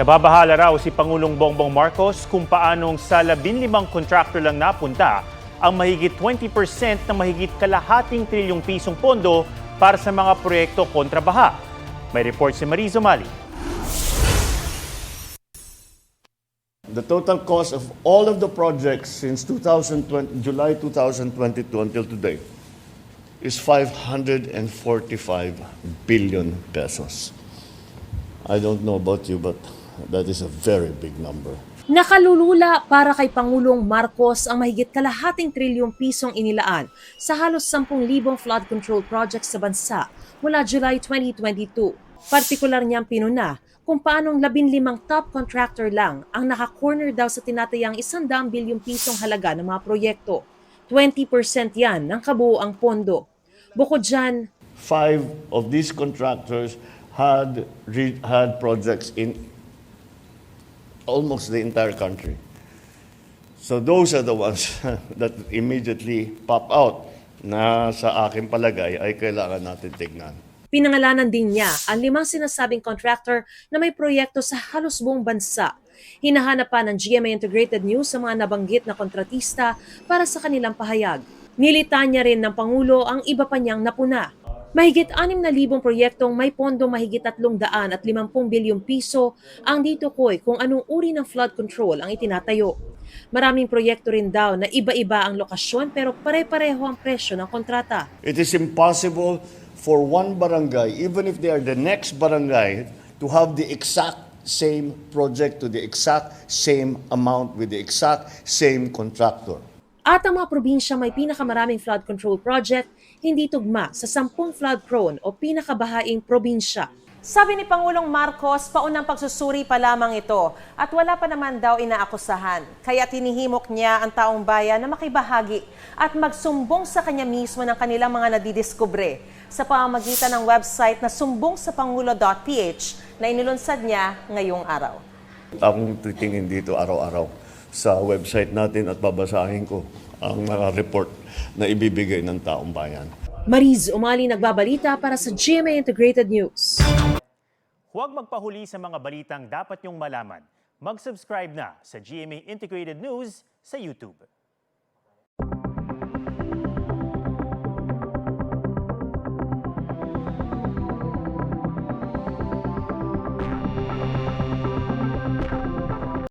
Nababahala raw si Pangulong Bongbong Marcos kung paanong sa 15 contractor lang napunta ang mahigit 20% ng mahigit kalahating trilyong pisong pondo para sa mga proyekto kontra baha. May report si Marizo Mali. The total cost of all of the projects since July 2022 until today is 545 billion pesos. I don't know about you, but that is a very big number. Nakalulula para kay Pangulong Marcos ang mahigit kalahating trilyong pisong inilaan sa halos 10,000 flood control projects sa bansa mula July 2022. Partikular niyang pinuna kung paanong 15 top contractor lang ang naka-corner daw sa tinatayang 100 bilyong pisong halaga ng mga proyekto. 20% yan ng kabuuang pondo. Bukod dyan, 5 of these contractors had projects in almost the entire country. So those are the ones that immediately pop out na sa aking palagay ay kailangan natin tignan. pinangalanan din niya ang 5 sinasabing contractor na may proyekto sa halos buong bansa. Hinahanap pa ng GMA Integrated News sa mga nabanggit na kontratista para sa kanilang pahayag. Nilitan niya rin ng Pangulo ang iba pa niyang napuna. Mahigit 6,000 proyektong may pondo mahigit 350 bilyong piso ang ditukoy kung anong uri ng flood control ang itinatayo. Maraming proyekto rin daw na iba-iba ang lokasyon pero pare-pareho ang presyo ng kontrata. It is impossible for one barangay, even if they are the next barangay, to have the exact same project to the exact same amount with the exact same contractor. At ang mga probinsya may pinakamaraming flood control project, hindi tugma sa 10 flood-prone o pinakabahaing probinsya. Sabi ni Pangulong Marcos, paunang pagsusuri pa lamang ito at wala pa naman daw inaakusahan. Kaya tinihimok niya ang taong bayan na makibahagi at magsumbong sa kanya mismo ng kanilang mga nadidiskubre sa pamamagitan ng website na sumbongsapangulo.ph na inilunsad niya ngayong araw. Akong titingin dito araw-araw sa website natin at babasahin ko ang mga report na ibibigay ng taong bayan. Mariz Umali nagbabalita para sa GMA Integrated News. Huwag magpahuli sa mga balitang dapat niyong malaman. Mag-subscribe na sa GMA Integrated News sa YouTube.